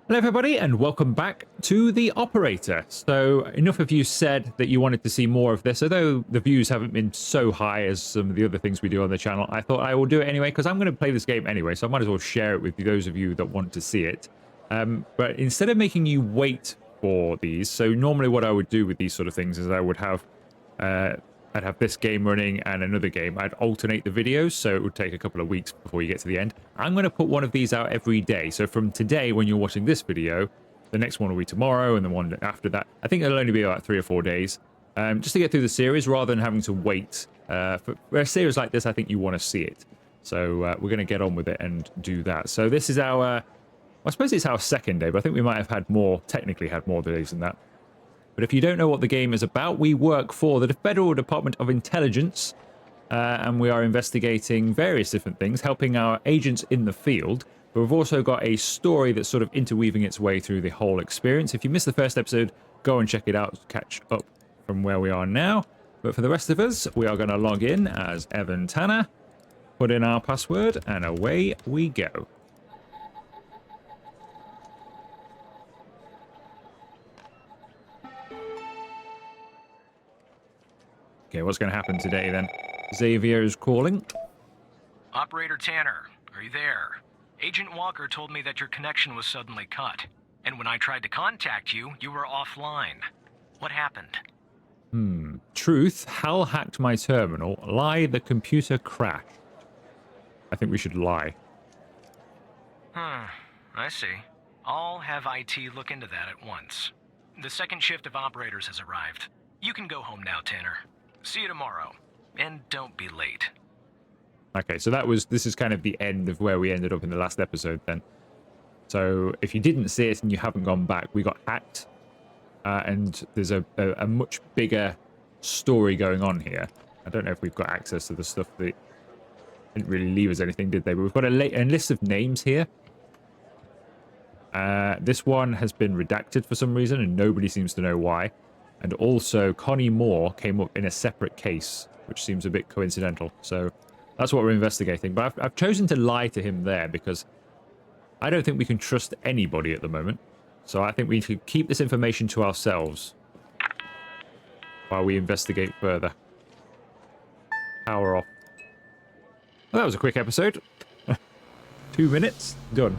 Hello everybody and welcome back to The Operator. So enough of you said that you wanted to see more of this, although the views haven't been so high as some of the other things we do on the channel. I thought I will do it anyway because I'm going to play this game anyway, so I might as well share it with those of you that want to see it. But instead of making you wait for these, so normally what I would do with these sort of things is I would have I'd have this game running and another game. I'd alternate the videos, so it would take a couple of weeks before you get to the end. I'm going to put one of these out every day. So from today, when you're watching this video, the next one will be tomorrow, and the one after that, I think it'll only be about 3 or 4 days, just to get through the series rather than having to wait. For a series like this, I think you want to see it. So we're going to get on with it and do that. So this is our, I suppose it's our second day, but I think we might have had more, technically had more days than that. But if you don't know what the game is about, we work for the Federal Department of Intelligence, and we are investigating various different things, helping our agents in the field. But we've also got a story that's sort of interweaving its way through the whole experience. If you missed the first episode, go and check it out to catch up from where we are now. But for the rest of us, we are going to log in as Evan Tanner, put in our password, and away we go. Okay, what's going to happen today then? Xavier is calling. Operator Tanner, are you there? Agent Walker told me that your connection was suddenly cut. And when I tried to contact you, you were offline. What happened? Truth, Hal hacked my terminal. Lie, the computer crashed. I think we should lie. I see. I'll have IT look into that at once. The second shift of operators has arrived. You can go home now, Tanner. See you tomorrow. And don't be late. Okay, so this is kind of the end of where we ended up in the last episode then. So if you didn't see it and you haven't gone back, we got hacked. And there's a much bigger story going on here. I don't know if we've got access to the stuff that didn't really leave us anything, did they? But we've got a list of names here. This one has been redacted for some reason, and nobody seems to know why. And also, Connie Moore came up in a separate case, which seems a bit coincidental. So that's what we're investigating. But I've chosen to lie to him there because I don't think we can trust anybody at the moment. So I think we should keep this information to ourselves while we investigate further. Power off. Well, that was a quick episode. 2 minutes, done.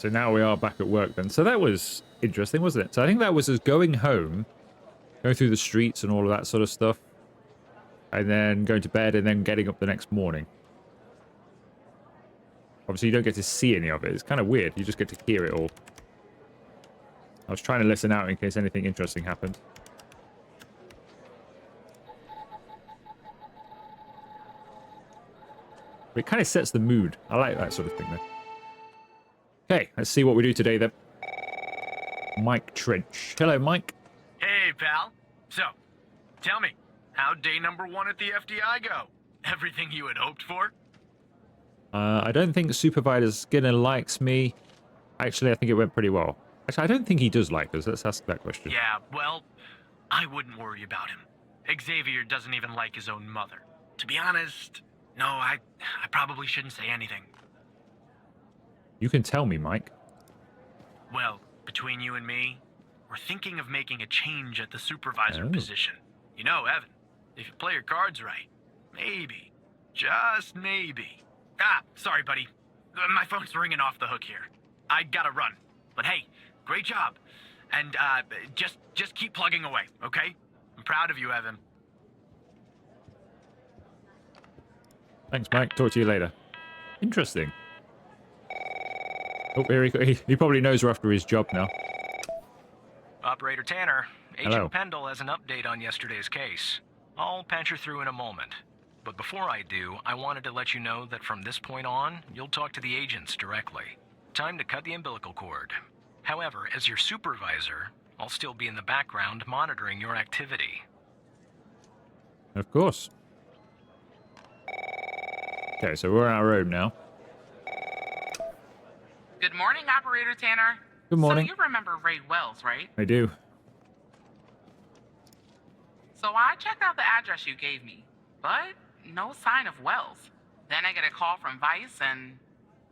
So now we are back at work then. So that was interesting, wasn't it? So I think that was us going home, going through the streets and all of that sort of stuff, and then going to bed and then getting up the next morning. Obviously, you don't get to see any of it. It's kind of weird. You just get to hear it all. I was trying to listen out in case anything interesting happened. But it kind of sets the mood. I like that sort of thing, though. Okay, let's see what we do today, then. Mike Trench. Hello, Mike. Hey, pal. So, tell me, how'd day number 1 at the FDI go? Everything you had hoped for? I don't think Supervisor Skinner likes me. Actually, I think it went pretty well. Actually, I don't think he does like us. Let's ask that question. Yeah, well, I wouldn't worry about him. Xavier doesn't even like his own mother. To be honest, no, I probably shouldn't say anything. You can tell me, Mike. Well, between you and me, we're thinking of making a change at the supervisor position. You know, Evan, if you play your cards right, maybe, just maybe. Ah, sorry, buddy. My phone's ringing off the hook here. I gotta run. But hey, great job. And just keep plugging away, okay? I'm proud of you, Evan. Thanks, Mike. Talk to you later. Interesting. Oh, here he probably knows we're after his job now. Operator Tanner, Agent Hello. Pendle has an update on yesterday's case. I'll patch her through in a moment. But before I do, I wanted to let you know that from this point on, you'll talk to the agents directly. Time to cut the umbilical cord. However, as your supervisor, I'll still be in the background monitoring your activity. Of course. Okay, so we're on our own now. Good morning, Operator Tanner. Good morning. So you remember Ray Wells, right? I do. So I checked out the address you gave me, but no sign of Wells. Then I get a call from Vice, and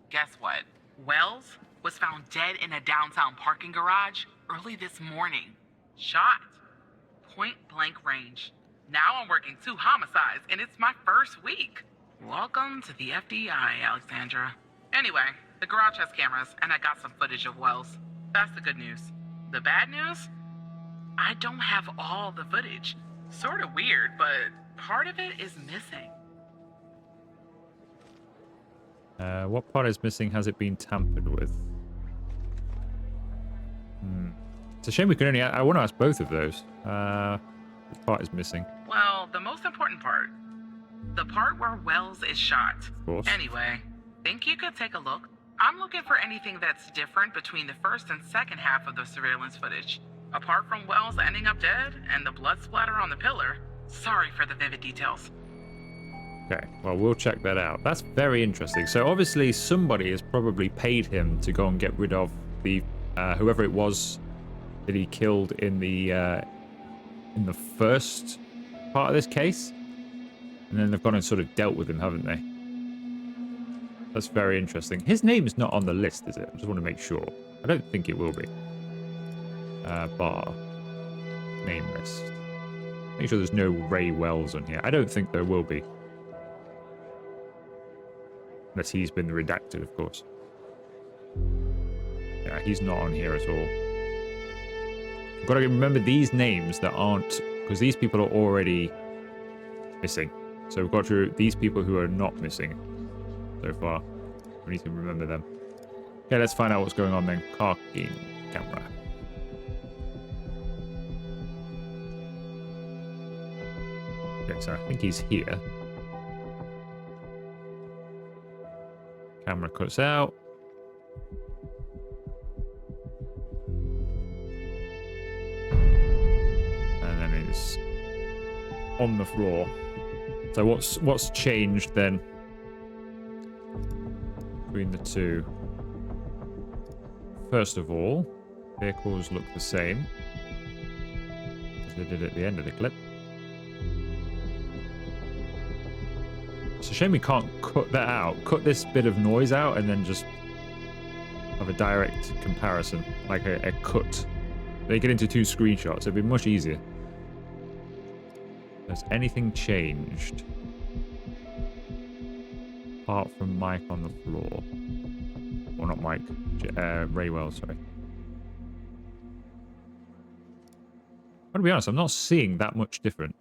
guess what? Wells was found dead in a downtown parking garage early this morning. Shot. Point blank range. Now I'm working 2 homicides, and it's my first week. Welcome to the FDI, Alexandra. Anyway, the garage has cameras, and I got some footage of Wells. That's the good news. The bad news? I don't have all the footage. Sort of weird, but part of it is missing. What part is missing? Has it been tampered with? It's a shame we can only... I want to ask both of those. Which part is missing? Well, the most important part. The part where Wells is shot. Of course. Anyway, think you could take a look? I'm looking for anything that's different between the first and second half of the surveillance footage. Apart from Wells ending up dead and the blood splatter on the pillar. Sorry for the vivid details. Okay, well, we'll check that out. That's very interesting. So obviously somebody has probably paid him to go and get rid of the whoever it was that he killed in the first part of this case. And then they've gone and sort of dealt with him, haven't they? That's very interesting. His name is not on the list, is it? I just want to make sure. I don't think it will be. Bar. Name list. Make sure there's no Ray Wells on here. I don't think there will be. Unless he's been redacted, of course. Yeah, he's not on here at all. You've got to remember these names that aren't... Because these people are already missing. So we've got to... These people who are not missing so far. We need to remember them. Okay, let's find out what's going on then. Parking camera. Okay, so I think he's here. Camera cuts out. And then it's on the floor. So what's changed then between the two? First of all, vehicles look the same as they did at the end of the clip. It's a shame we can't cut that out. Cut this bit of noise out and then just have a direct comparison, like a cut. They get into 2 screenshots. It'd be much easier. Has anything changed? Apart from Mike on the floor. Or not Mike. Ray Wells, sorry. I'm gonna be honest, I'm not seeing that much different.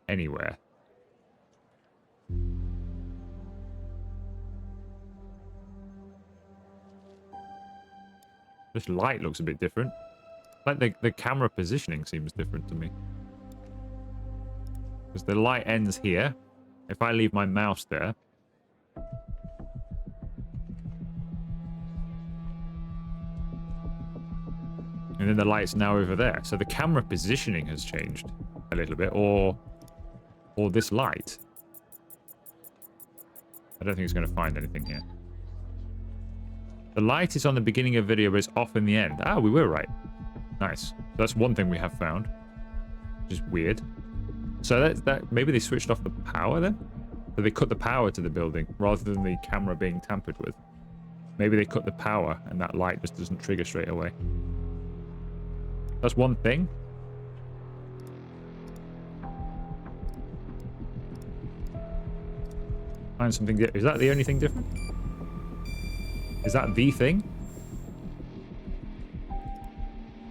Anywhere. This light looks a bit different. Like the camera positioning seems different to me. Because the light ends here. If I leave my mouse there. And then the light's now over there. So the camera positioning has changed a little bit. Or this light. I don't think it's going to find anything here. The light is on the beginning of video, but it's off in the end. Ah, we were right. Nice. So that's one thing we have found. Which is weird. So that maybe they switched off the power then? So they cut the power to the building rather than the camera being tampered with. Maybe they cut the power and that light just doesn't trigger straight away. That's one thing. Find something. Is that the only thing different? Is that the thing?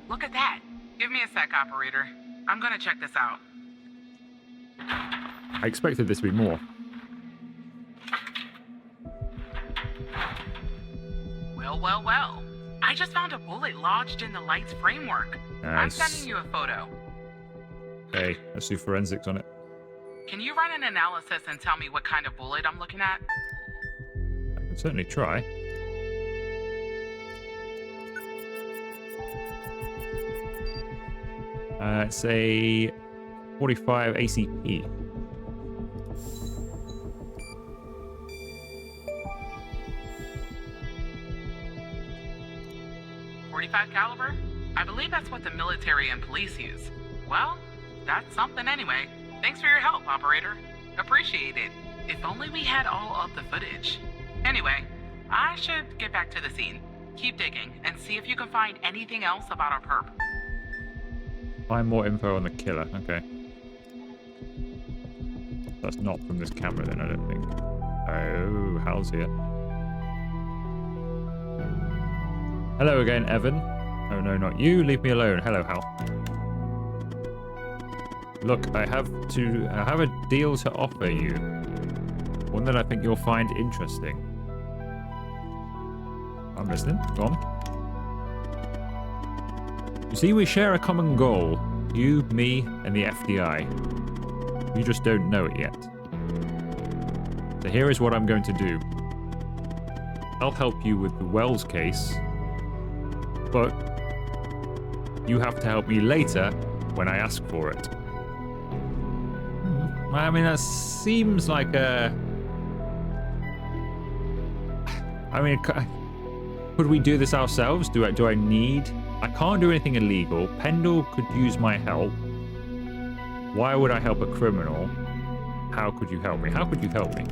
Look at that. Give me a sec, operator. I'm gonna check this out. I expected this to be more. Well. I just found a bullet lodged in the light's framework. Nice. I'm sending you a photo. Okay, let's do forensics on it. Can you run an analysis and tell me what kind of bullet I'm looking at? I can certainly try. It's a 45 ACP. .45 caliber? I believe that's what the military and police use. Well, that's something anyway. Thanks for your help, operator. Appreciate it. If only we had all of the footage. Anyway, I should get back to the scene. Keep digging and see if you can find anything else about our perp. Find more info on the killer. Okay. That's not from this camera then, I don't think. Oh, Hal's here. Hello again, Evan. Oh no, not you. Leave me alone. Hello, Hal. Look, I have a deal to offer you. One that I think you'll find interesting. I'm listening. Go on. You see, we share a common goal. You, me, and the FDI. You just don't know it yet. So here is what I'm going to do. I'll help you with the Wells case. But you have to help me later when I ask for it. I mean, that seems like a... I mean, could we do this ourselves? Do I need... I can't do anything illegal. Pendle could use my help. Why would I help a criminal? How could you help me? How could you help me?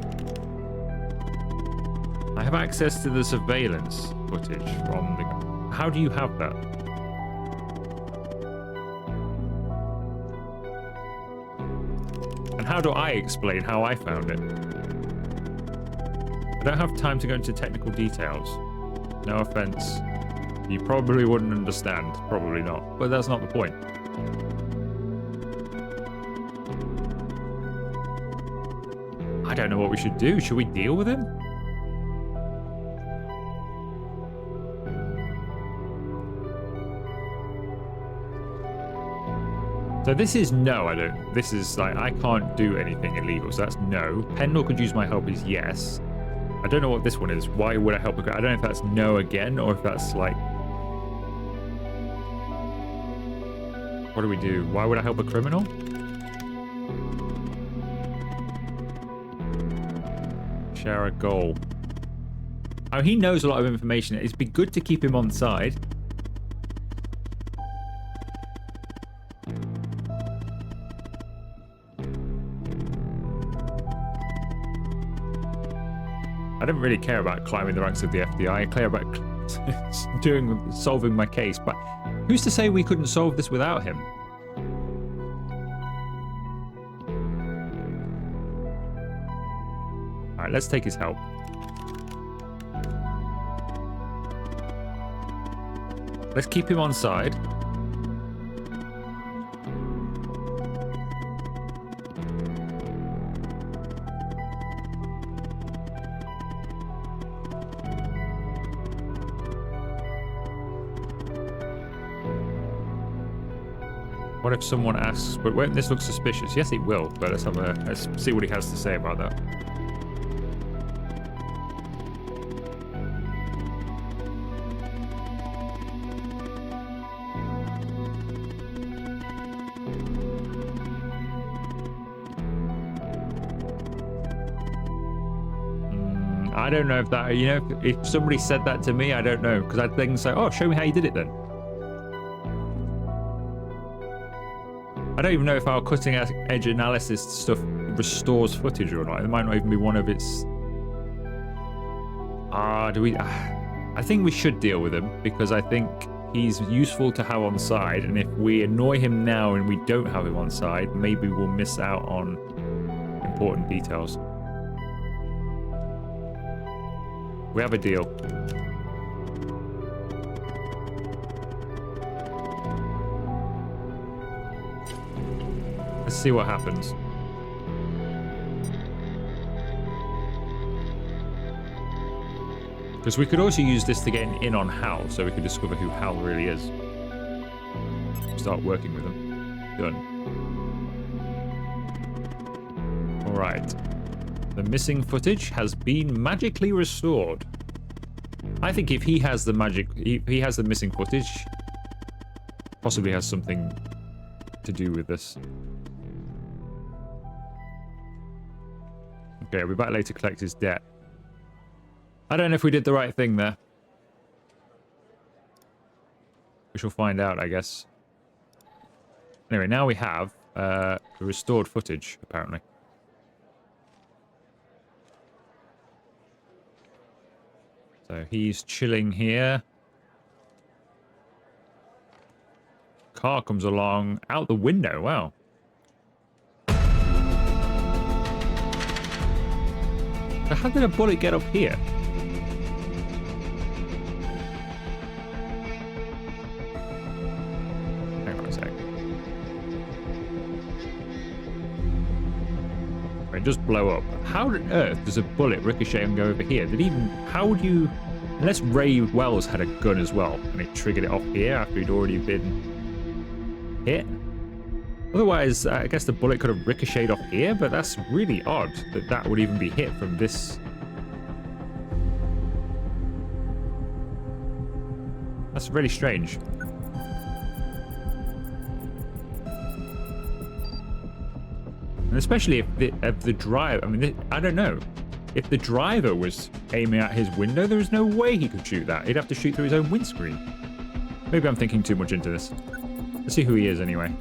I have access to the surveillance footage from the... How do you have that? And how do I explain how I found it? I don't have time to go into technical details. No offense. You probably wouldn't understand. Probably not. But that's not the point. I don't know what we should do. Should we deal with him? So this is no, I don't. This is like, I can't do anything illegal, so that's no. Pendle could use my help is yes. I don't know what this one is. Why would I help a... I don't know if that's no again, or if that's like... What do we do? Why would I help a criminal? Share a goal. Oh, he knows a lot of information. It'd be good to keep him on side. I don't really care about climbing the ranks of the FDI. I care about solving my case. But who's to say we couldn't solve this without him? Right, let's take his help. Let's keep him on side. What if someone asks, but won't this look suspicious? Yes, it will, but let's see what he has to say about that. I don't know if that, you know, if somebody said that to me, I don't know, because I'd then say, oh, show me how you did it then. I don't even know if our cutting edge analysis stuff restores footage or not. It might not even be one of its... I think we should deal with him, because I think he's useful to have on side, and if we annoy him now and we don't have him on side, maybe we'll miss out on important details. We have a deal. Let's see what happens. Because we could also use this to get in on Hal, so we could discover who Hal really is. Start working with him. Done. Alright. The missing footage has been magically restored. I think if he has the magic, he has the missing footage, possibly has something to do with this. Okay, we're back later to collect his debt. I don't know if we did the right thing there. We shall find out, I guess. Anyway, now we have the restored footage, apparently. So he's chilling here. Car comes along out the window. Wow. So how did a bullet get up here? Hang on a sec. It does blow up. How on earth does a bullet ricochet and go over here? How would you... Unless Ray Wells had a gun as well, and it triggered it off here after he'd already been hit. Otherwise, I guess the bullet could have ricocheted off here, but that's really odd that that would even be hit from this. That's really strange. And especially if the driver, I mean, I don't know. If the driver was aiming at his window, there is no way he could shoot that. He'd have to shoot through his own windscreen. Maybe I'm thinking too much into this. Let's see who he is anyway.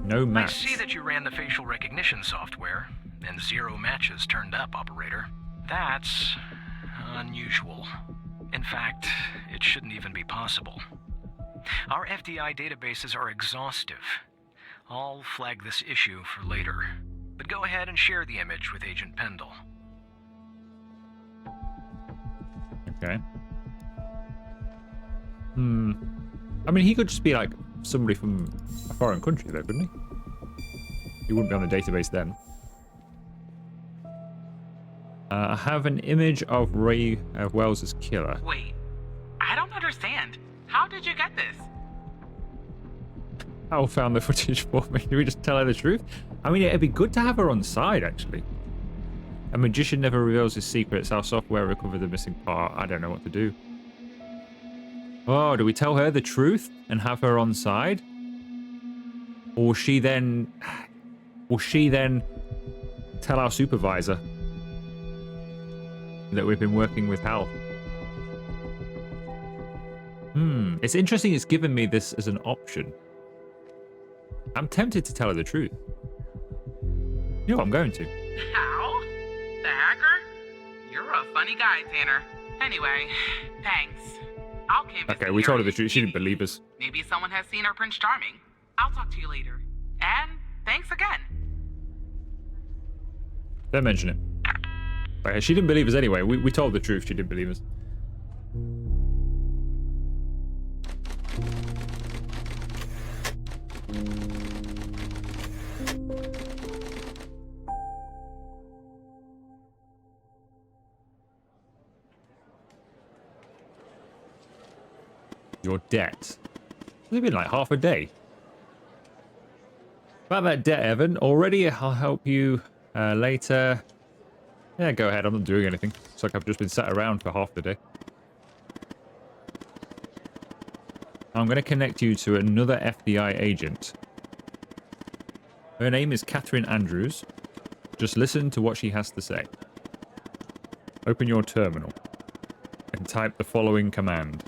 No match. I see that you ran the facial recognition software, and 0 matches turned up, operator. That's unusual. In fact, it shouldn't even be possible. Our FDI databases are exhaustive. I'll flag this issue for later. But go ahead and share the image with Agent Pendle. Okay. I mean, he could just be like somebody from a foreign country, though, couldn't he? He wouldn't be on the database then. I have an image of Ray Wells' killer. Wait, I don't understand. How did you get this? Al found the footage for me. Do we just tell her the truth? I mean, it'd be good to have her on side, actually. A magician never reveals his secrets. Our software recovered the missing part. I don't know what to do. Oh, do we tell her the truth and have her on side? Or will she then tell our supervisor that we've been working with Hal? It's interesting it's given me this as an option. I'm tempted to tell her the truth. You know what I'm going to. How? The hacker? You're a funny guy, Tanner. Anyway, thanks. I'll canvass. Okay, we told her the truth. She didn't believe us. Maybe someone has seen our Prince Charming. I'll talk to you later. And thanks again. Don't mention it. But she didn't believe us anyway. We told the truth. She didn't believe us. Your debt. It's only been like half a day. About that debt, Evan. Already, I'll help you later. Yeah, go ahead. I'm not doing anything. It's like I've just been sat around for half the day. I'm going to connect you to another FBI agent. Her name is Catherine Andrews. Just listen to what she has to say. Open your terminal and type the following command.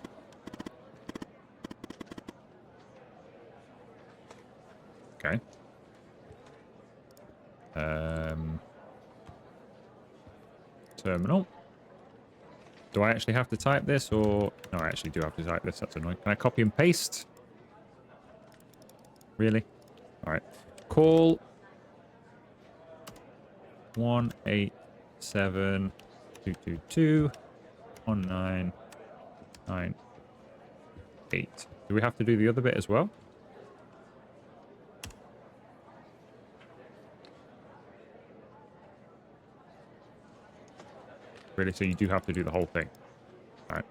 Okay. Terminal. Do I actually have to type this, or... No, I actually do have to type this. That's annoying. Can I copy and paste? Really? Alright. Call 1-877-222-1998. Do we have to do the other bit as well? Really? So you do have to do the whole thing. All right.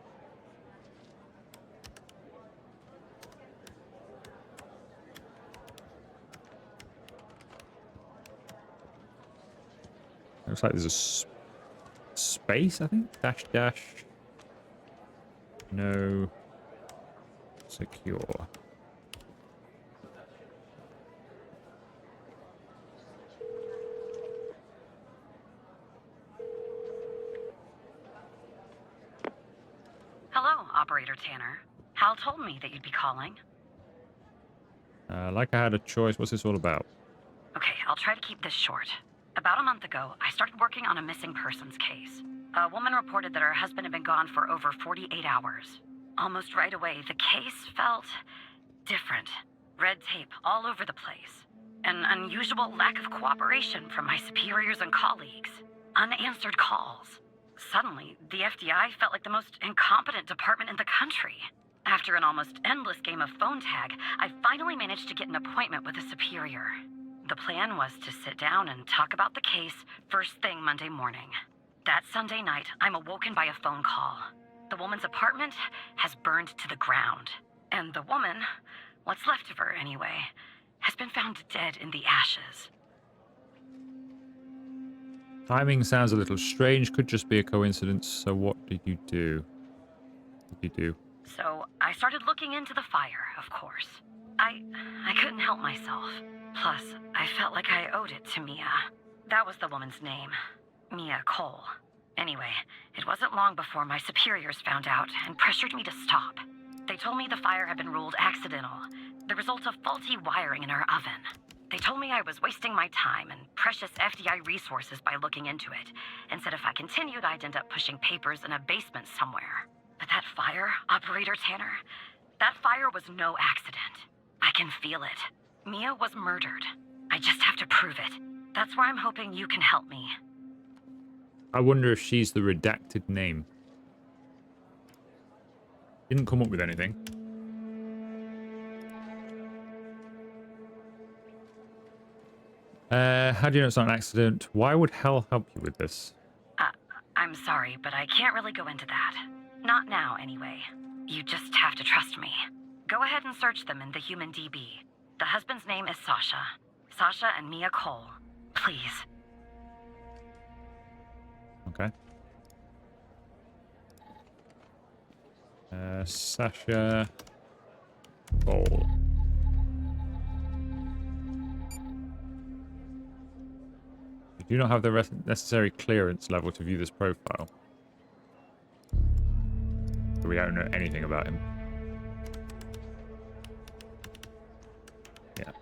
Looks like there's a space, I think. Dash, dash. No. Secure. Hello, Operator Tanner. Hal told me that you'd be calling. Like I had a choice. What's this all about? Okay, I'll try to keep this short. About a month ago, I started working on a missing persons case. A woman reported that her husband had been gone for over 48 hours. Almost right away, the case felt different. Red tape all over the place. An unusual lack of cooperation from my superiors and colleagues. Unanswered calls. Suddenly, the FBI felt like the most incompetent department in the country. After an almost endless game of phone tag, I finally managed to get an appointment with a superior. The plan was to sit down and talk about the case first thing Monday morning. That Sunday night, I'm awoken by a phone call. The woman's apartment has burned to the ground. And the woman, what's left of her anyway, has been found dead in the ashes. Timing sounds a little strange. Could just be a coincidence. So what did you do? What did you do? So I started looking into the fire, of course. I couldn't help myself. Plus, I felt like I owed it to Mia. That was the woman's name. Mia Cole. Anyway, it wasn't long before my superiors found out and pressured me to stop. They told me the fire had been ruled accidental, the result of faulty wiring in our oven. They told me I was wasting my time and precious FDI resources by looking into it, and said if I continued, I'd end up pushing papers in a basement somewhere. But that fire, Operator Tanner, that fire was no accident. I can feel it. Mia was murdered. I just have to prove it. That's where I'm hoping you can help me. I wonder if she's the redacted name. Didn't come up with anything. How do you know it's not an accident? Why would Hell help you with this? I'm sorry, but I can't really go into that. Not now, anyway. You just have to trust me. Go ahead and search them in the human DB. The husband's name is Sasha. Sasha and Mia Cole. Please. Okay. Sasha Cole. You do not have the necessary clearance level to view this profile. So we don't know anything about him. Yeah.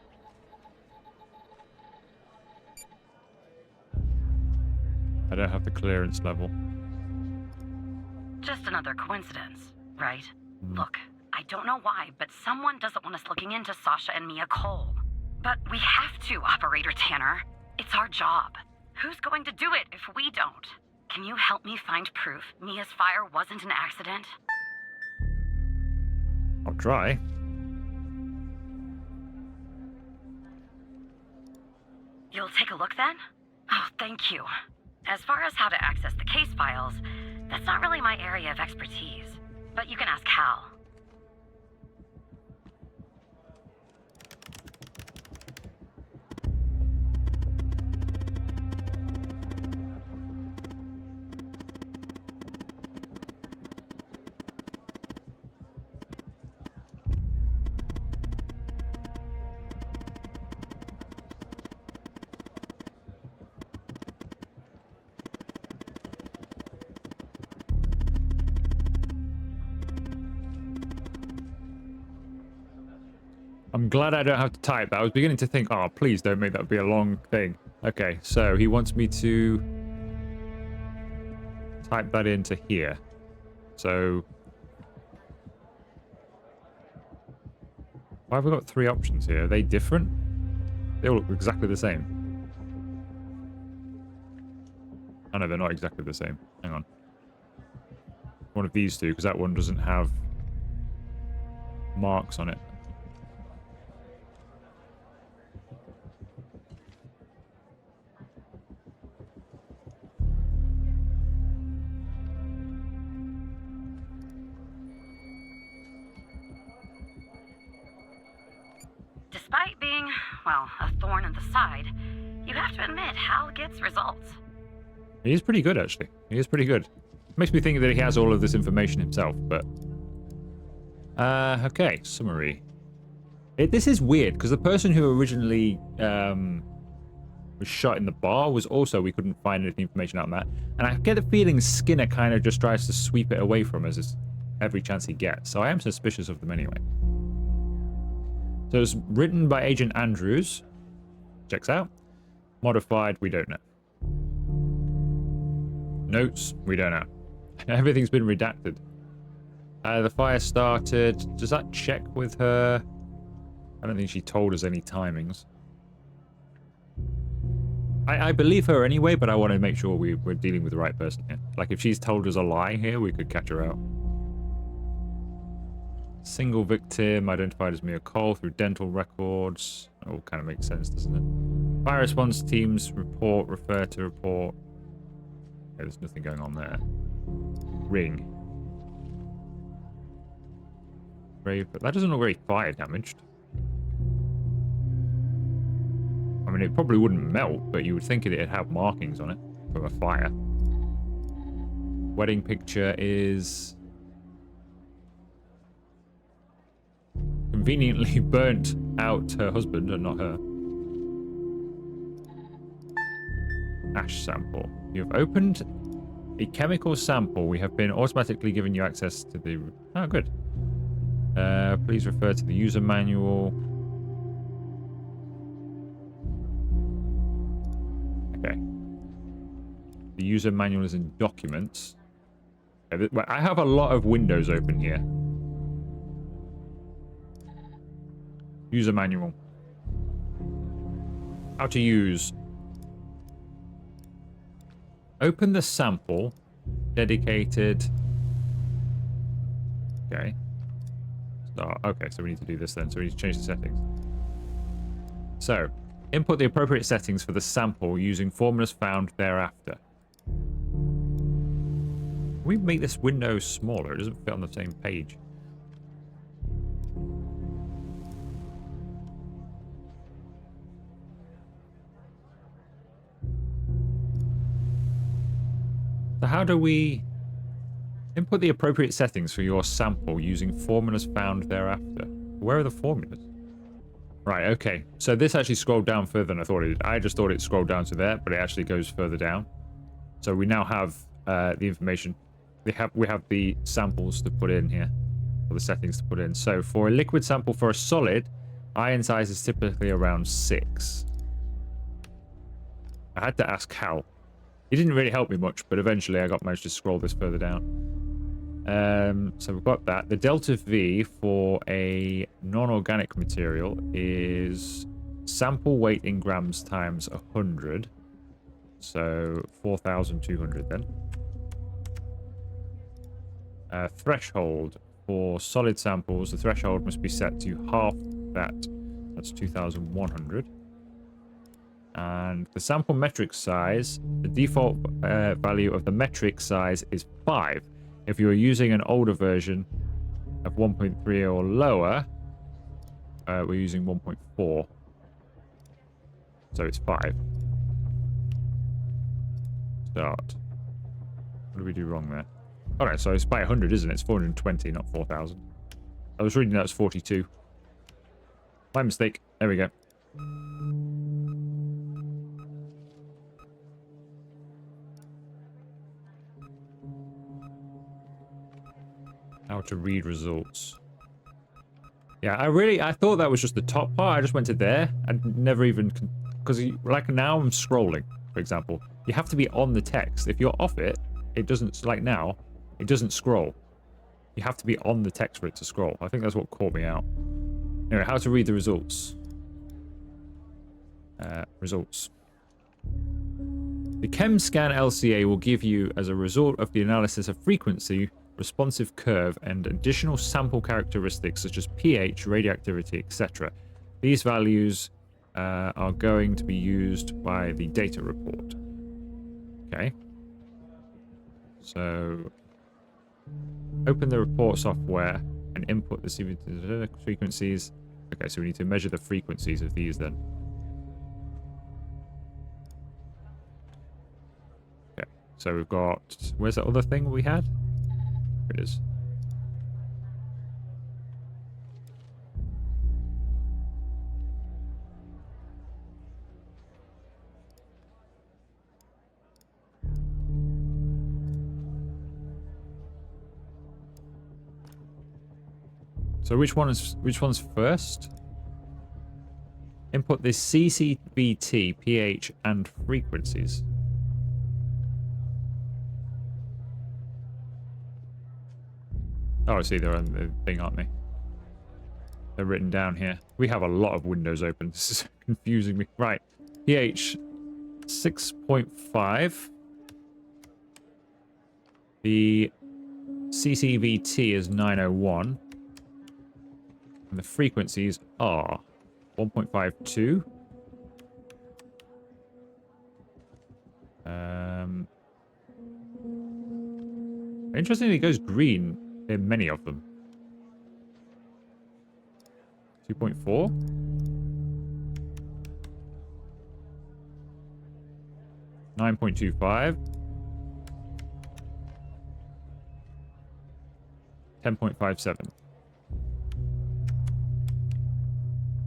I don't have the clearance level. Just another coincidence, right? Look, I don't know why, but someone doesn't want us looking into Sasha and Mia Cole. But we have to, Operator Tanner. It's our job. Who's going to do it if we don't? Can you help me find proof Mia's fire wasn't an accident? I'll try. You'll take a look then? Oh, thank you. As far as how to access the case files, that's not really my area of expertise. But you can ask Hal. I'm glad I don't have to type that. I was beginning to think, oh, please don't make that be a long thing. Okay, so he wants me to type that into here. So why have we got 3 options here? Are they different? They all look exactly the same. Oh no, they're not exactly the same. Hang on. One of these two, because that one doesn't have marks on it. Despite being, well, a thorn in the side, you have to admit Hal gets results. He is pretty good, actually. He is pretty good. Makes me think that he has all of this information himself, but... okay, summary. This is weird, because the person who originally was shot in the bar was also, we couldn't find any information out on that. And I get the feeling Skinner kind of just tries to sweep it away from us every chance he gets. So I am suspicious of them anyway. So it's written by Agent Andrews. Checks out. Modified, we don't know. Notes, we don't know. Everything's been redacted. The fire started. Does that check with her? I don't think she told us any timings. I believe her anyway, but I want to make sure we're dealing with the right person here. Like, if she's told us a lie here, we could catch her out. Single victim identified as Mia Cole through dental records. All kind of makes sense, doesn't it? Fire response teams report, refer to report. Okay, there's nothing going on there. Ring. But that doesn't look very fire damaged. I mean, it probably wouldn't melt, but you would think it'd have markings on it from a fire. Wedding picture is conveniently burnt out her husband and not her. Ash sample. You have opened a chemical sample. We have been automatically given you access to the... Oh, good. Please refer to the user manual. Okay. The user manual is in documents. Okay, I have a lot of windows open here. User manual. How to use. Open the sample. Dedicated. Okay. Start. Okay, so we need to do this then. So we need to change the settings. So, input the appropriate settings for the sample using formulas found thereafter. Can we make this window smaller? It doesn't fit on the same page. So how do we input the appropriate settings for your sample using formulas found thereafter? Where are the formulas? Right, okay. So this actually scrolled down further than I thought it did. I just thought it scrolled down to there, but it actually goes further down. So we now have the information. We have the samples to put in here, or the settings to put in. So for a liquid sample for a solid, ion size is typically around 6. I had to ask how. He didn't really help me much, but eventually I managed to scroll this further down. So we've got that. The delta V for a non-organic material is sample weight in grams times 100. So 4,200 then. Threshold for solid samples. The threshold must be set to half that. That's 2,100. And the sample metric size, the default value of the metric size is 5. If you are using an older version of 1.3 or lower, we're using 1.4. So it's 5. Start. What did we do wrong there? Alright, so it's by 100, isn't it? It's 420, not 4,000. I was reading that was 42. My mistake. There we go. How to read results. Yeah, I thought that was just the top part. I just went to there and never even, because like now I'm scrolling, for example. You have to be on the text. If you're off it, it doesn't, like now, it doesn't scroll. You have to be on the text for it to scroll. I think that's what caught me out. Anyway, how to read the results. Results. The ChemScan LCA will give you, as a result of the analysis of frequency, responsive curve, and additional sample characteristics such as pH, radioactivity, etc. These values are going to be used by the data report. Okay. So, open the report software and input the frequencies. Okay, so we need to measure the frequencies of these then. Okay, so we've got... Where's that other thing we had? Here it is. So which one's first? Input the CCVT, pH, and frequencies. Oh, I see, they're on the thing, aren't they? They're written down here. We have a lot of windows open. This is confusing me. Right. pH 6.5. The CCVT is 901. And the frequencies are 1.52. Interestingly, it goes green in many of them. 2.4. 9.25. 10.57.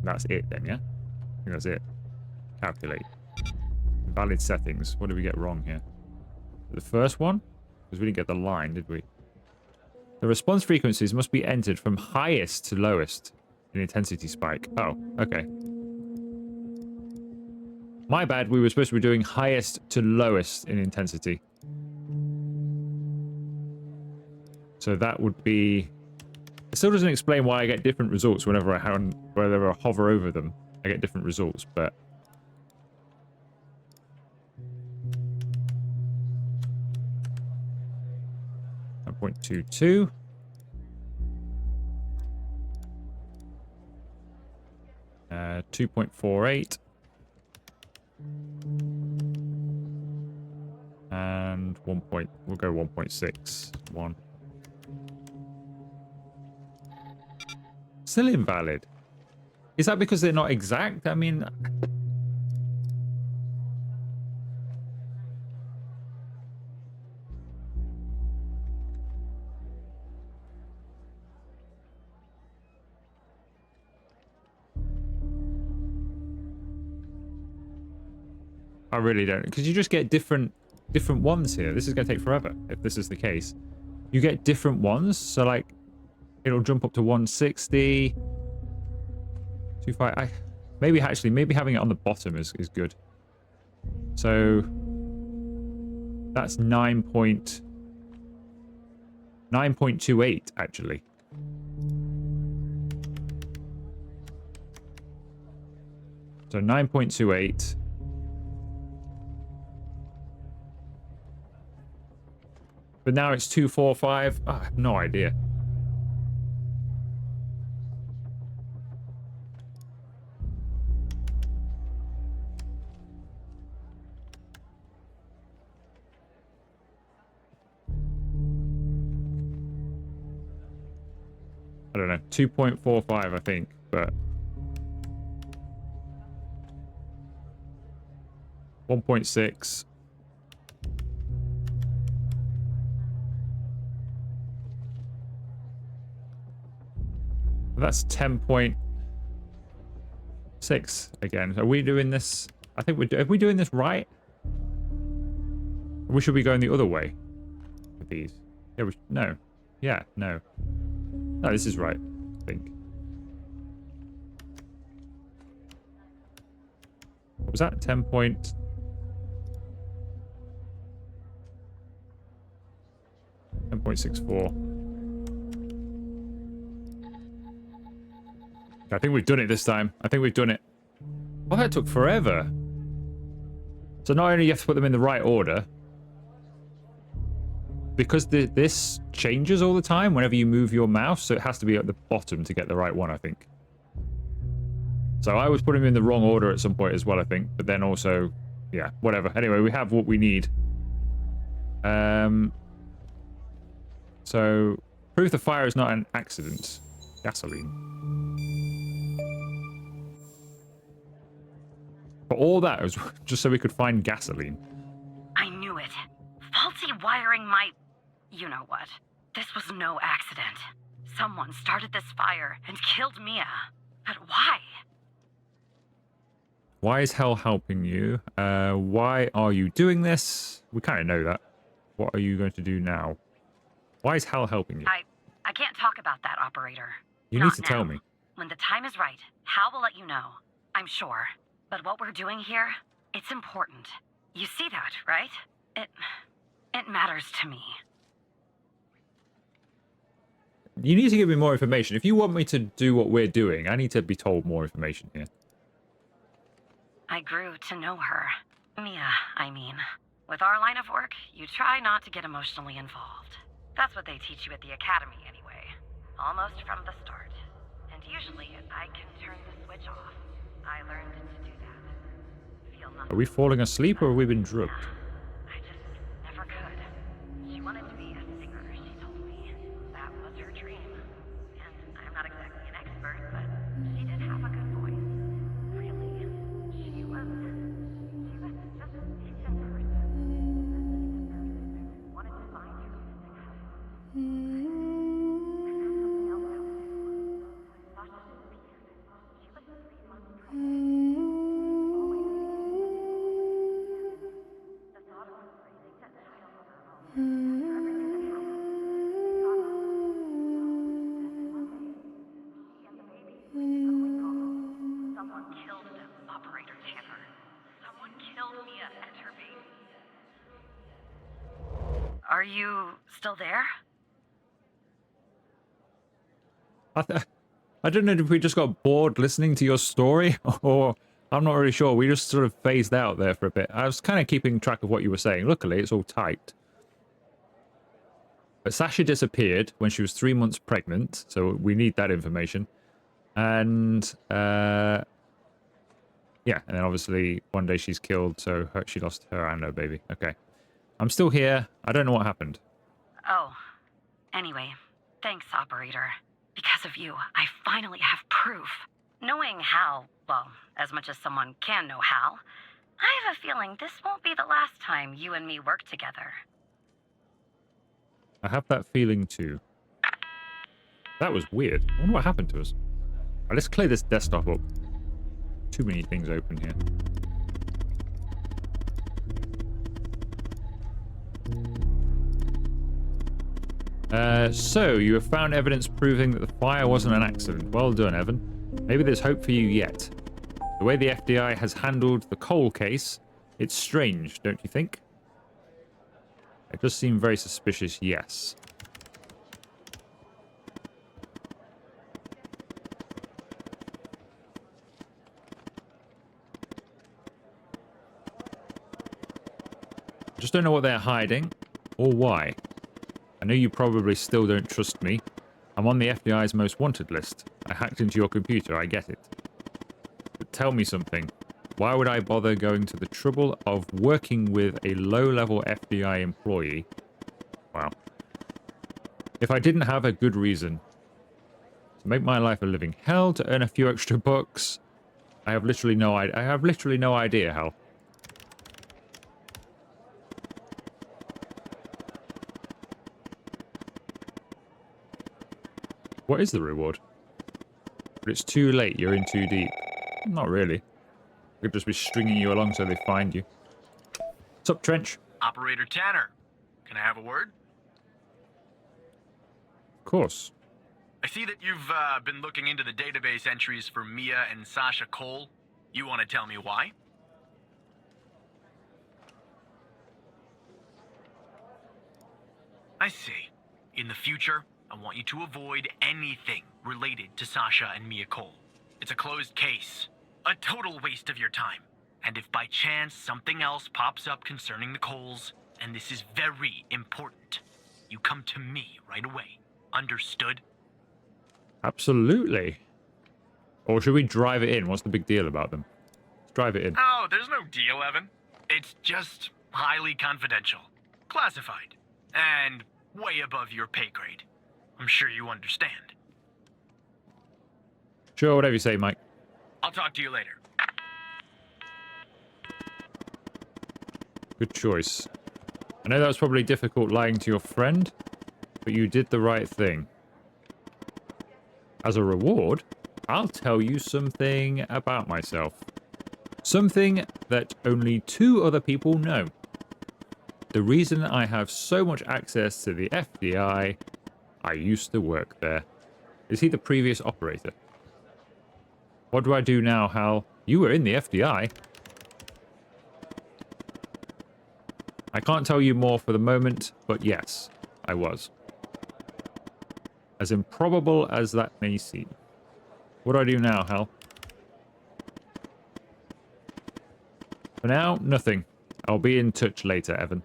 That's it then, yeah? I think that's it. Calculate. Valid settings. What did we get wrong here? The first one? Because we didn't get the line, did we? The response frequencies must be entered from highest to lowest in intensity spike. Oh, okay. My bad, we were supposed to be doing highest to lowest in intensity. So that would be... It still doesn't explain why I get different results whenever I hover over them. I get different results, but... .22. Uh, 2.48. And we'll go 1.61. Still invalid. Is that because they're not exact? I mean... I really don't. Because you just get different ones here. This is going to take forever if this is the case. You get different ones. So, like, it'll jump up to 160. 25. Maybe having it on the bottom is good. So that's 9.28 actually. So 9.28 But now it's 245. I have no idea. I don't know. 2.45, I think, but 1.6. That's 10.6 again. Are we doing this? I think are we doing this right? Or we should be going the other way with these. Yeah, no. Yeah, no. No, this is right, I think. What was that 10 point? 10.64. I think we've done it this time. I think we've done it. Oh, that took forever. So not only do you have to put them in the right order, because this changes all the time whenever you move your mouse, so it has to be at the bottom to get the right one, I think. So I was putting them in the wrong order at some point as well, I think. But then also, yeah, whatever. Anyway, we have what we need. So, prove the fire is not an accident. Gasoline. But all that was just so we could find gasoline. I knew it. Faulty wiring my... you know what. This was no accident. Someone started this fire and killed Mia. But why? Why is hell helping you? Why are you doing this? We kind of know that. What are you going to do now? Why is hell helping you? I can't talk about that, operator. You Not need to now. tell me. When the time is right, Hal will let you know. I'm sure. But what we're doing here, it's important. You see that, right? It matters to me. You need to give me more information. If you want me to do what we're doing, I need to be told more information here. I grew to know her. Mia, I mean. With our line of work, you try not to get emotionally involved. That's what they teach you at the academy anyway. Almost from the start. And usually, I can turn the switch off. I learned to do that. Feel nothing. Are we falling asleep or have we been drugged? I just never could. She wanted to be a singer, she told me. That was her dream. And I'm not exactly an expert, but she did have a good voice. Really. She was just a decent person. Wanted to find her music house. Something else I would do. Thought she was a pianist. She was 3 months pregnant. The thought of raising that child on her own, after everything that happened, thought of then one day, she and the baby suddenly gone. Someone killed them, Operator Tanner. Someone killed Mia and her baby. Are you still there? I don't know if we just got bored listening to your story, or I'm not really sure. We just sort of phased out there for a bit. I was kind of keeping track of what you were saying. Luckily, it's all typed. But Sasha disappeared when she was 3 months pregnant, so we need that information. And, yeah, and then obviously one day she's killed, so she lost her and her baby. Okay. I'm still here. I don't know what happened. Oh. Anyway, thanks, Operator. Because of you, I finally have proof. Knowing Hal, well, as much as someone can know Hal, I have a feeling this won't be the last time you and me work together. I have that feeling too. That was weird. I wonder what happened to us. Right, let's clear this desktop up. Too many things open here. So, you have found evidence proving that the fire wasn't an accident. Well done, Evan. Maybe there's hope for you yet. The way the FBI has handled the Cole case, it's strange, don't you think? It does seem very suspicious, yes. Just don't know what they're hiding, or why. I know you probably still don't trust me. I'm on the FBI's most wanted list. I hacked into your computer, I get it. But tell me something. Why would I bother going to the trouble of working with a low-level FBI employee? Wow. If I didn't have a good reason to make my life a living hell, to earn a few extra bucks, I have literally no idea how. What is the reward? But it's too late, you're in too deep. Not really. I could just be stringing you along so they find you. What's up, Trench? Operator Tanner, can I have a word? Of course. I see that you've been looking into the database entries for Mia and Sasha Cole. You want to tell me why? I see. In the future, I want you to avoid anything related to Sasha and Mia Cole. It's a closed case. A total waste of your time. And if by chance something else pops up concerning the Coles, and this is very important, you come to me right away. Understood? Absolutely. Or should we drive it in? What's the big deal about them? Let's drive it in. Oh, there's no deal, Evan. It's just highly confidential. Classified. And way above your pay grade. I'm sure you understand. Sure, whatever you say, Mike. I'll talk to you later. Good choice. I know that was probably difficult lying to your friend, but you did the right thing. As a reward, I'll tell you something about myself. Something that only 2 other people know. The reason I have so much access to the FBI, I used to work there. Is he the previous operator? What do I do now, Hal? You were in the FBI. I can't tell you more for the moment, but yes, I was. As improbable as that may seem. What do I do now, Hal? For now, nothing. I'll be in touch later, Evan.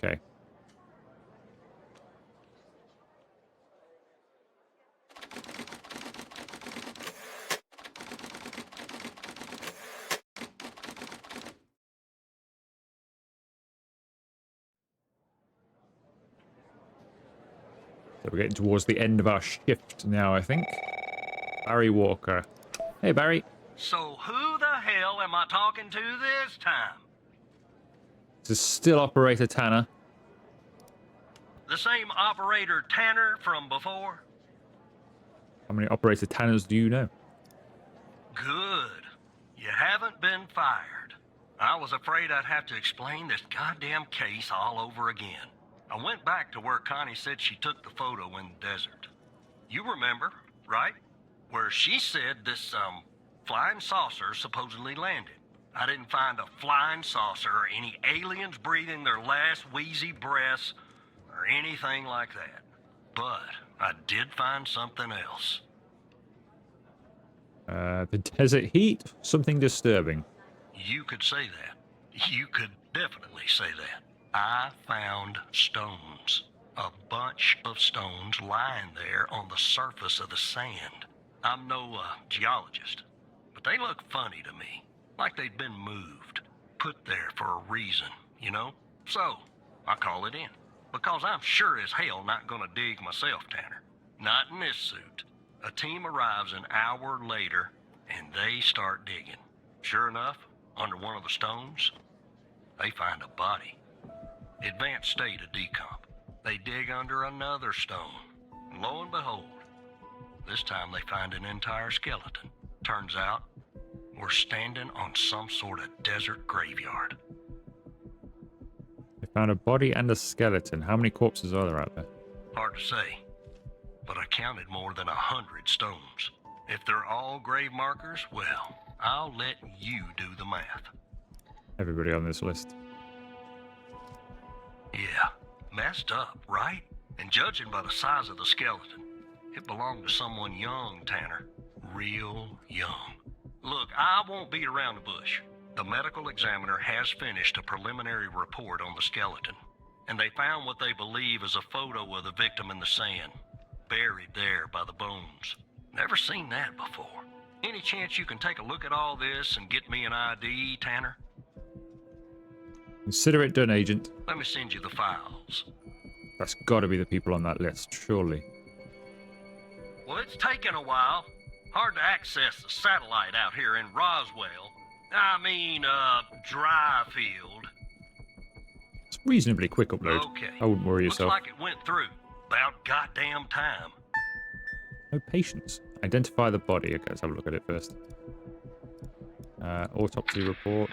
Okay. So we're getting towards the end of our shift now, I think. Barry Walker. Hey, Barry. So who the hell am I talking to this time? This is still Operator Tanner. The same operator Tanner from before? How many Operator Tanners do you know? Good. You haven't been fired. I was afraid I'd have to explain this goddamn case all over again. I went back to where Connie said she took the photo in the desert. You remember, right? Where she said this, flying saucer supposedly landed. I didn't find a flying saucer or any aliens breathing their last wheezy breaths or anything like that. But I did find something else. The desert heat? Something disturbing. You could say that. You could definitely say that. I found stones. A bunch of stones lying there on the surface of the sand. I'm no geologist, but they look funny to me. Like they'd been moved. Put there for a reason, you know? So, I call it in. Because I'm sure as hell not gonna dig myself, Tanner. Not in this suit. A team arrives an hour later, and they start digging. Sure enough, under one of the stones, they find a body. Advanced state of decomp. They dig under another stone. And lo and behold, this time they find an entire skeleton. Turns out, we're standing on some sort of desert graveyard. They found a body and a skeleton. How many corpses are there out there? Hard to say, but I counted more than 100 stones. If they're all grave markers, well, I'll let you do the math. Everybody on this list. Yeah, messed up, right? And judging by the size of the skeleton, it belonged to someone young, Tanner. Real young. Look, I won't beat around the bush. The medical examiner has finished a preliminary report on the skeleton, and they found what they believe is a photo of the victim in the sand, buried there by the bones. Never seen that before. Any chance you can take a look at all this and get me an ID, Tanner? Consider it done, Agent. Let me send you the files. That's got to be the people on that list, surely. Well, it's taken a while. Hard to access the satellite out here in Roswell. Dryfield. It's reasonably quick upload. Okay. I wouldn't worry yourself. Looks like it went through. About goddamn time. No patience. Identify the body. Okay, let's have a look at it first. Autopsy report.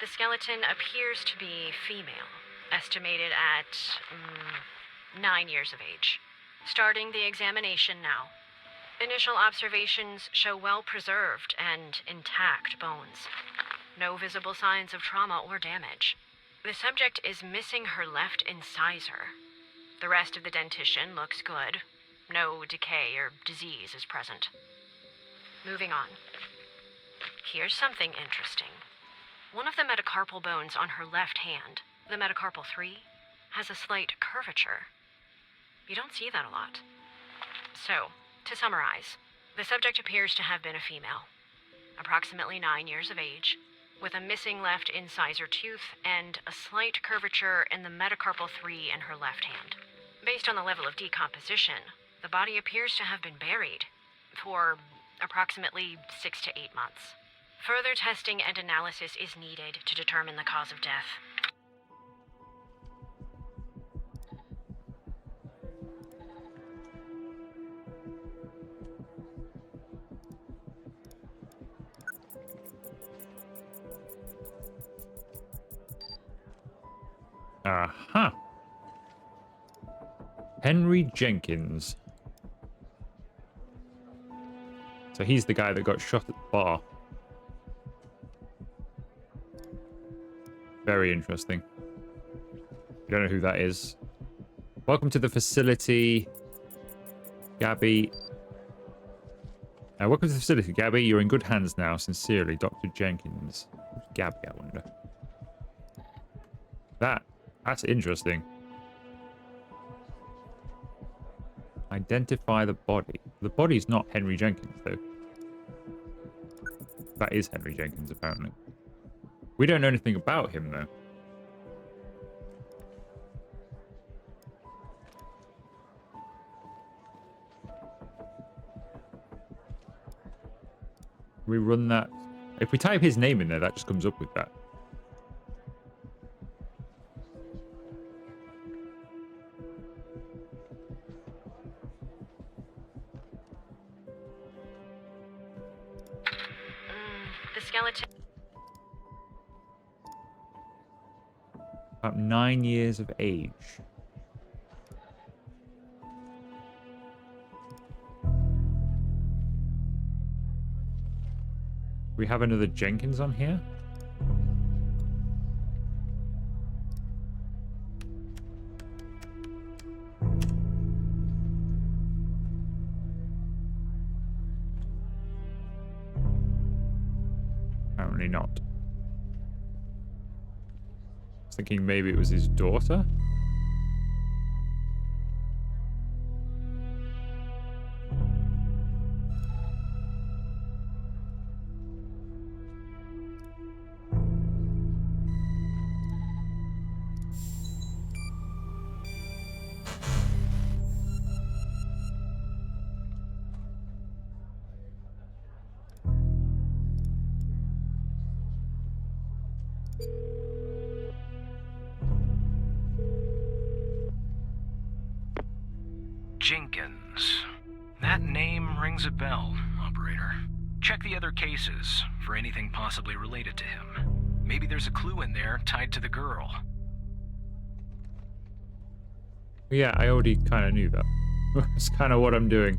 The skeleton appears to be female, estimated at 9 years of age. Starting the examination now. Initial observations show well-preserved and intact bones. No visible signs of trauma or damage. The subject is missing her left incisor. The rest of the dentition looks good. No decay or disease is present. Moving on. Here's something interesting. One of the metacarpal bones on her left hand, the metacarpal 3, has a slight curvature. You don't see that a lot. So, to summarize, the subject appears to have been a female, approximately 9 years of age, with a missing left incisor tooth and a slight curvature in the metacarpal 3 in her left hand. Based on the level of decomposition, the body appears to have been buried for approximately 6 to 8 months. Further testing and analysis is needed to determine the cause of death. Aha. Henry Jenkins. So he's the guy that got shot at the bar. Very interesting. I don't know who that is. Welcome to the facility, Gabby. Welcome to the facility, Gabby. You're in good hands now. Sincerely, Dr. Jenkins. Who's Gabby, I wonder. That's interesting. Identify the body. The body's not Henry Jenkins, though. That is Henry Jenkins, apparently. We don't know anything about him, though. We run that. If we type his name in there, that just comes up with that. The skeleton... About 9 years of age. We have another Jenkins on here. Apparently not. I was thinking maybe it was his daughter. Jenkins. That name rings a bell, operator. Check the other cases for anything possibly related to him. Maybe there's a clue in there tied to the girl. Yeah, I already kind of knew that. That's kind of what I'm doing.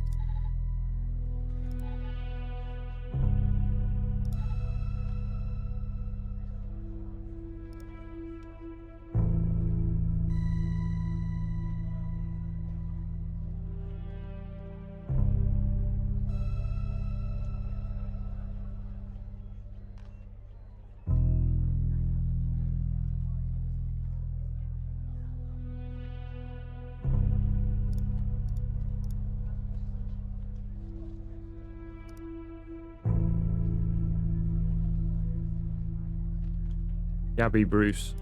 Gabby Bruce.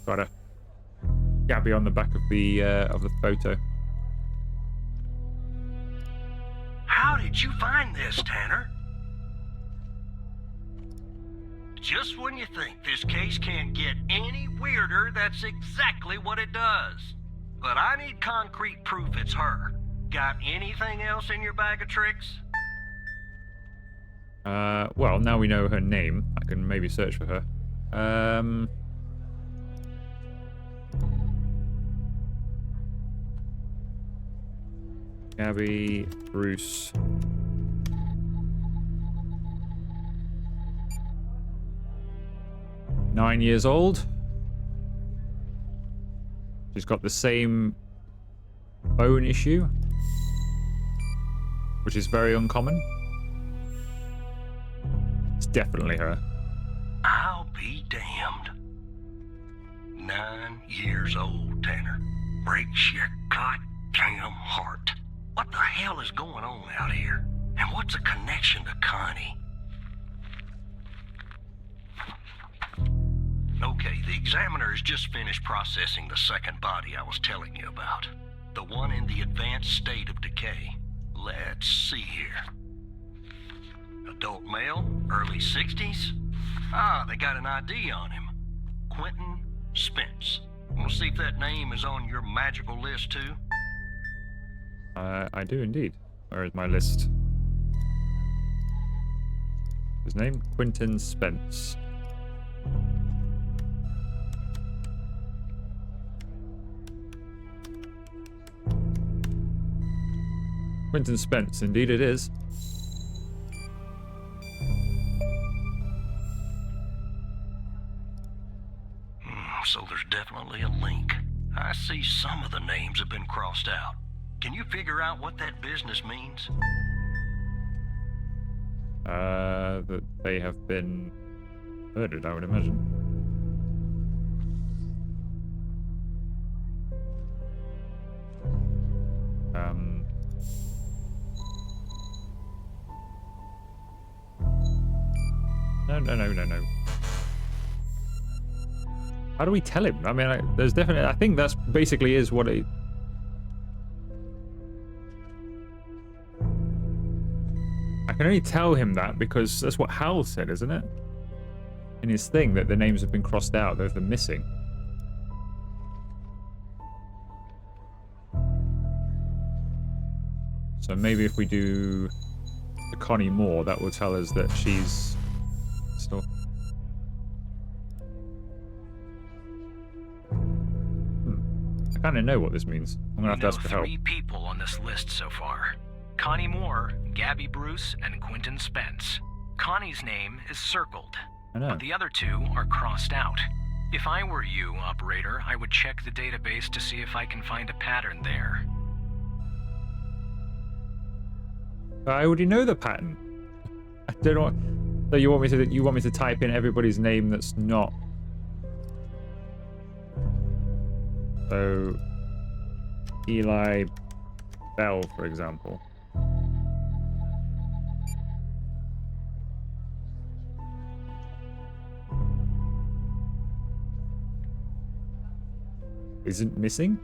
Got a Gabby on the back of the photo. How did you find this, Tanner? Just when you think this case can't get any weirder, that's exactly what it does. But I need concrete proof it's her. Got anything else in your bag of tricks? Well, now we know her name. I can maybe search for her. Gabby Bruce. Nine years old. She's got the same bone issue, which is very uncommon. It's definitely her. I'll be damned. 9 years old, Tanner. Breaks your goddamn heart. What the hell is going on out here? And what's a connection to Connie? Okay, the examiner has just finished processing the second body I was telling you about. The one in the advanced state of decay. Let's see here. Adult male, early 60s. Ah, they got an ID on him. Quentin Spence. Want to see if that name is on your magical list too? I do indeed. Where is my list? His name? Quentin Spence. Quentin Spence, indeed it is. So there's definitely a link. I see some of the names have been crossed out. Can you figure out what that business means? That they have been murdered, I would imagine. No. How do we tell him? I mean, there's definitely... I think that's basically is what it... I can only tell him that because that's what Hal said, isn't it? In his thing, that the names have been crossed out, they've been missing. So maybe if we do the Connie Moore, that will tell us that she's still... I kind of know what this means. I'm going to have to ask for help. 3 people on this list so far. Connie Moore, Gabby Bruce, and Quentin Spence. Connie's name is circled, I know. but the other 2 are crossed out. If I were you, operator, I would check the database to see if I can find a pattern there. I already know the pattern. I don't know. So you want me to type in everybody's name that's not. So Eli Bell, for example. Isn't missing?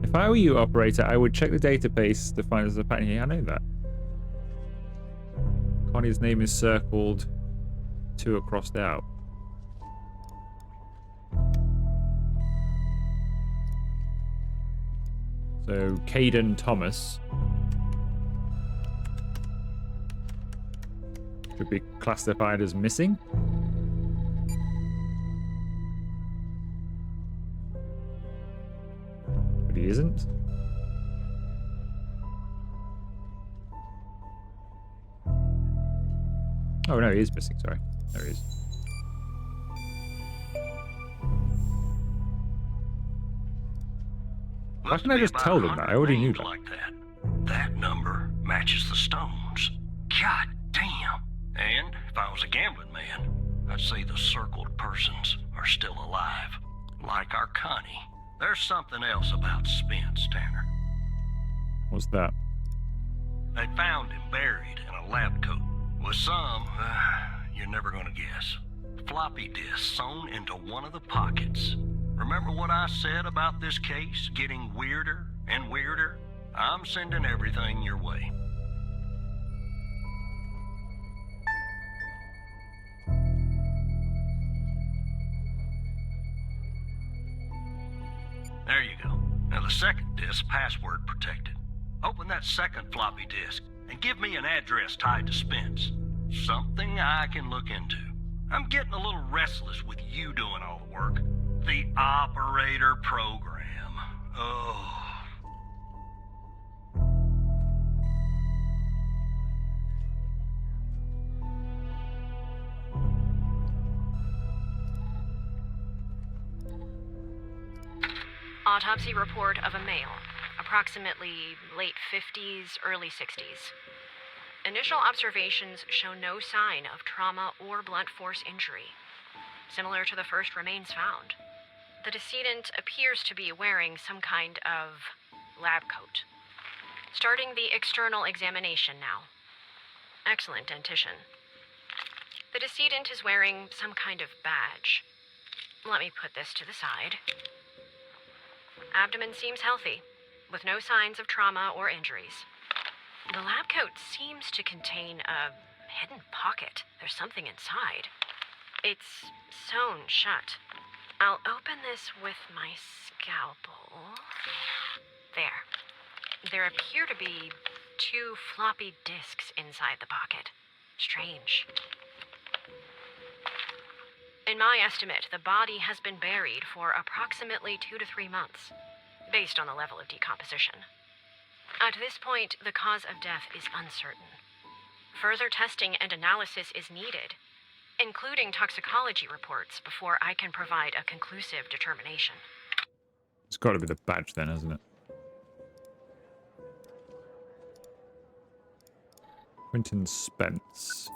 If I were you, operator, I would check the database to find there's a pattern here. I know that. Connie's name is circled, 2 are crossed out. So Caden Thomas should be classified as missing. But he isn't. Oh no, he is missing, sorry. There he is. Why can't I just tell them that? I already knew that. Like that. That number matches the stones. God damn. And if I was a gambling man, I'd say the circled persons are still alive. Like our Connie. There's something else about Spence, Tanner. What's that? They found him buried in a lab coat with some, you're never gonna guess, floppy disk sewn into one of the pockets. Remember what I said about this case getting weirder and weirder? I'm sending everything your way. There you go. Now the second disk password protected. Open that second floppy disk and give me an address tied to Spence. Something I can look into. I'm getting a little restless with you doing all the work. The operator program. Oh. Autopsy report of a male, approximately late 50s, early 60s. Initial observations show no sign of trauma or blunt force injury, similar to the first remains found. The decedent appears to be wearing some kind of lab coat. Starting the external examination now. Excellent dentition. The decedent is wearing some kind of badge. Let me put this to the side. Abdomen seems healthy, with no signs of trauma or injuries. The lab coat seems to contain a hidden pocket. There's something inside. It's sewn shut. I'll open this with my scalpel. There. There appear to be 2 floppy disks inside the pocket. Strange. In my estimate, the body has been buried for approximately 2 to 3 months, based on the level of decomposition. At this point, the cause of death is uncertain. Further testing and analysis is needed, including toxicology reports, before I can provide a conclusive determination. It's got to be the badge then, hasn't it? Quentin Spence.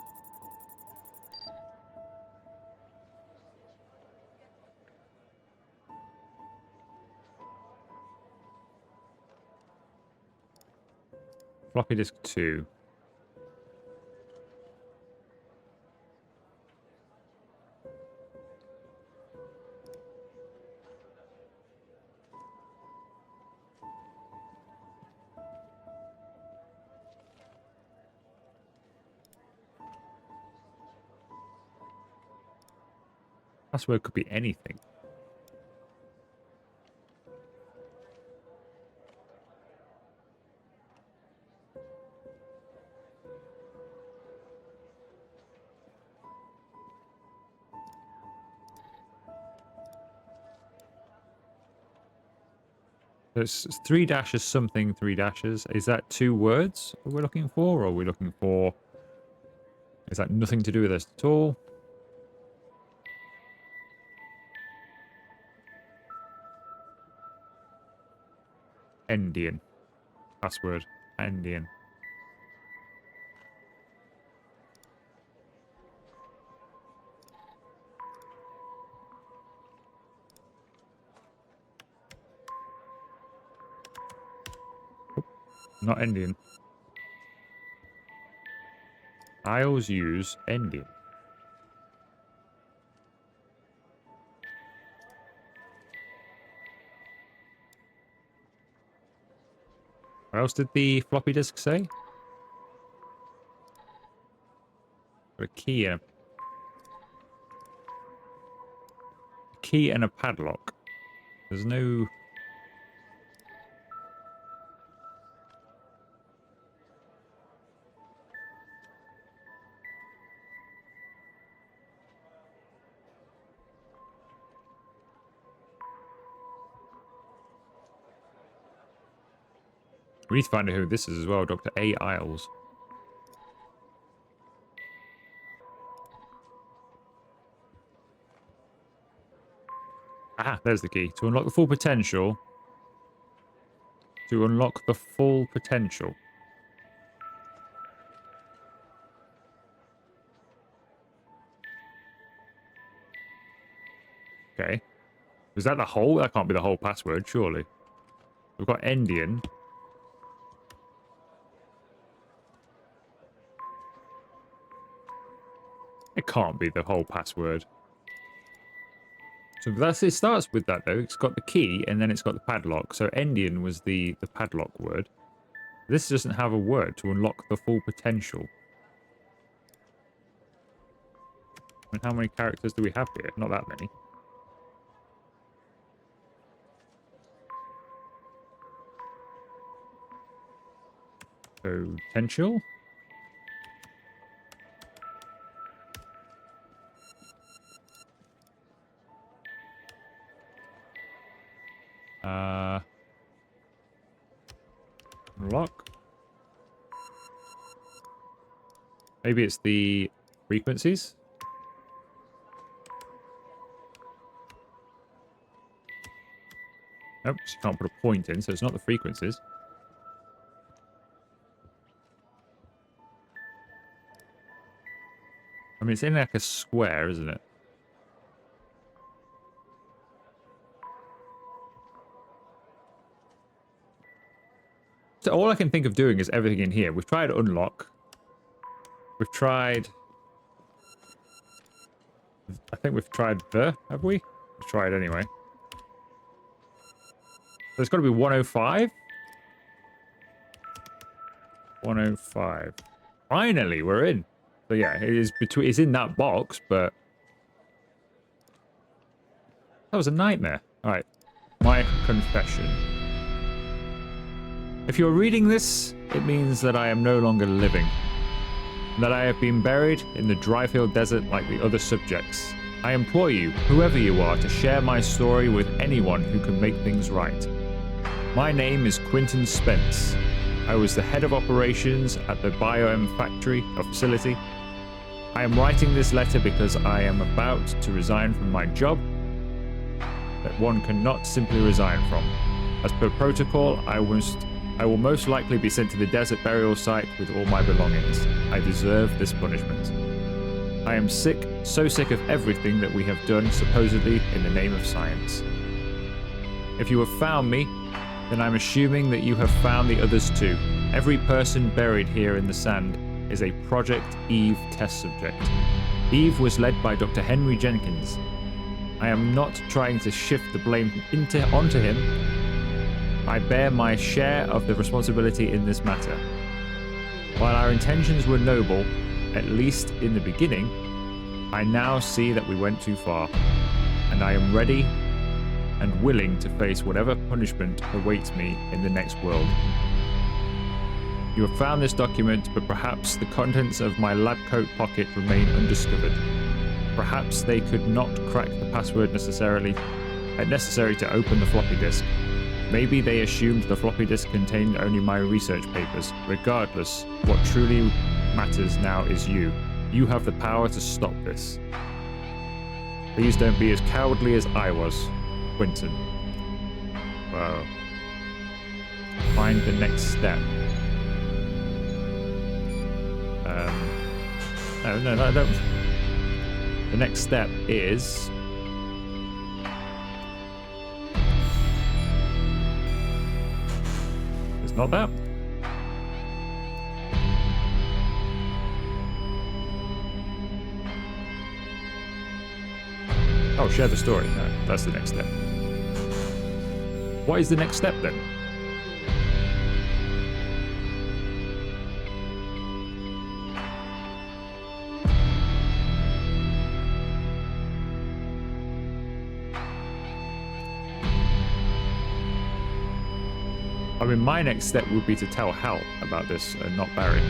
Floppy disk 2. Password could be anything. There's 3 dashes something, 3 dashes. Is that 2 words we're looking for, or are we looking for... Is that nothing to do with us at all? Endian. Password. Endian. Not Endian. I always use Endian. What else did the floppy disk say? Got a key and a padlock. There's no... We need to find out who this is as well. Dr. A. Isles. Ah, there's the key. To unlock the full potential. To unlock the full potential. Okay. Is that the whole? That can't be the whole password, surely. We've got Endian. can't be the whole password. So it starts with that, though. It's got the key, and then it's got the padlock. So Endian was the padlock word. This doesn't have a word to unlock the full potential. And how many characters do we have here? Not that many. Potential? Unlock. Maybe it's the frequencies? Nope, you can't put a point in, so it's not the frequencies. I mean, it's in like a square, isn't it? So all I can think of doing is everything in here. We've tried unlock. We've tried... I think we've tried have we? We've tried anyway. There's got to be 105? 105. Finally, we're in. So yeah, it is between. It's in that box, but that was a nightmare. All right, my confession. If you're reading this, it means that I am no longer living. That I have been buried in the Dryfield Desert like the other subjects. I implore you, whoever you are, to share my story with anyone who can make things right. My name is Quinton Spence. I was the head of operations at the BioM factory or facility. I am writing this letter because I am about to resign from my job that one cannot simply resign from. As per protocol, I will most likely be sent to the desert burial site with all my belongings. I deserve this punishment. I am sick, so sick of everything that we have done supposedly in the name of science. If you have found me, then I'm assuming that you have found the others too. Every person buried here in the sand is a Project Eve test subject. Eve was led by Dr. Henry Jenkins. I am not trying to shift the blame onto him. I bear my share of the responsibility in this matter. While our intentions were noble, at least in the beginning, I now see that we went too far, and I am ready and willing to face whatever punishment awaits me in the next world. You have found this document, but perhaps the contents of my lab coat pocket remain undiscovered. Perhaps they could not crack the password necessary to open the floppy disk. Maybe they assumed the floppy disk contained only my research papers. Regardless, what truly matters now is you. You have the power to stop this. Please don't be as cowardly as I was, Quinton. Wow. Find the next step. No, don't. The next step is... It's not that. Oh, share the story. No, that's the next step. What is the next step then? I mean, my next step would be to tell Hal about this and not Barry.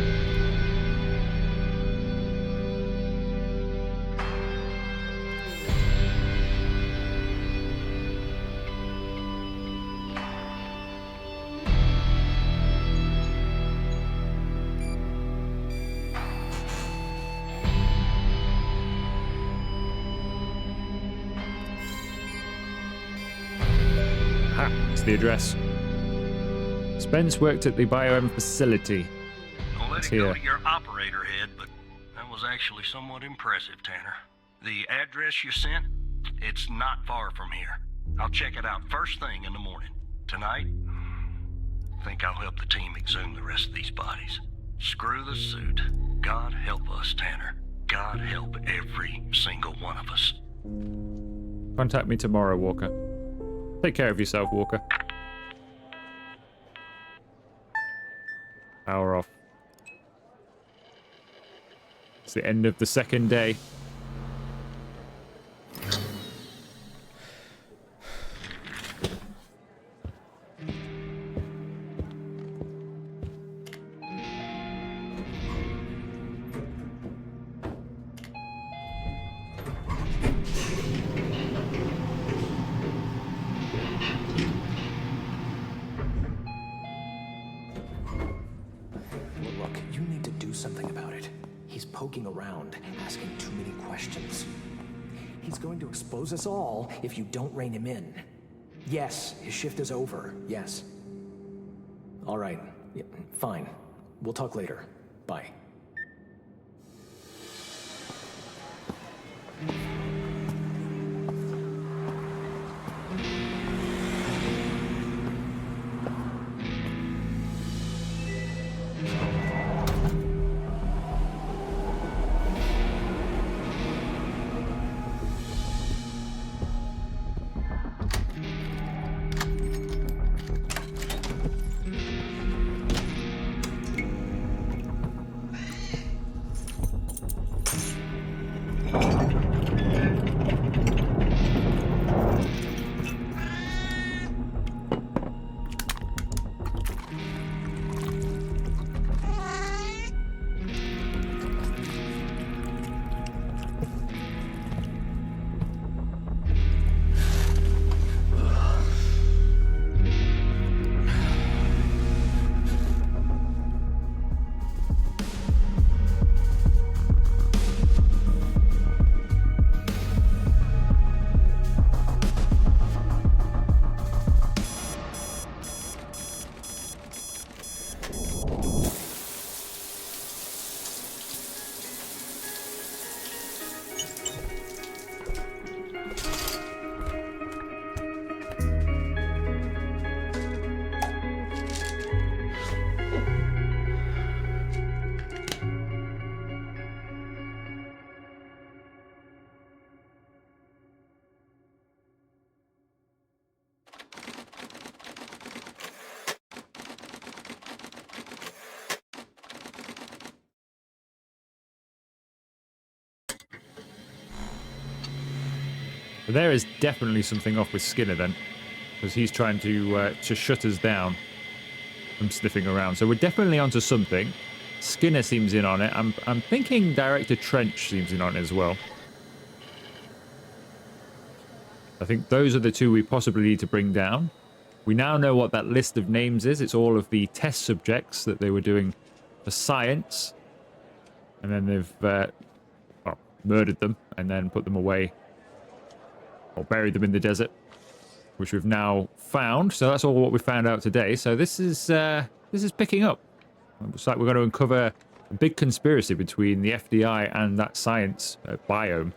Ha! It's the address. Spence worked at the BioM facility. I'll let It's it go here. to your operator head, but that was actually somewhat impressive, Tanner. The address you sent, it's not far from here. I'll check it out first thing in the morning. Tonight, I think I'll help the team exhume the rest of these bodies. Screw the suit. God help us, Tanner. God help every single one of us. Contact me tomorrow, Walker. Take care of yourself, Walker. Power off. It's the end of the second day. Look, you need to do something about it. He's poking around, asking too many questions. He's going to expose us all if you don't rein him in. Yes, his shift is over. Yes. All right. Yeah, fine. We'll talk later. Bye. But there is definitely something off with Skinner then, because he's trying to shut us down from sniffing around. So we're definitely onto something. Skinner seems in on it. I'm thinking Director Trench seems in on it as well. I think those are the two we possibly need to bring down. We now know what that list of names is. It's all of the test subjects that they were doing for science. And then they've well, murdered them and then put them away. Or buried them in the desert. Which we've now found. So that's all what we found out today. So this is picking up. It looks like we're going to uncover a big conspiracy between the FDI and that science biome.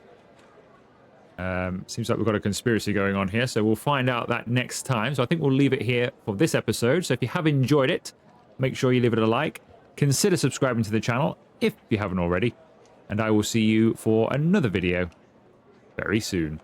Seems like we've got a conspiracy going on here, so we'll find out that next time. So I think we'll leave it here for this episode. So if you have enjoyed it, make sure you leave it a like. Consider subscribing to the channel if you haven't already. And I will see you for another video very soon.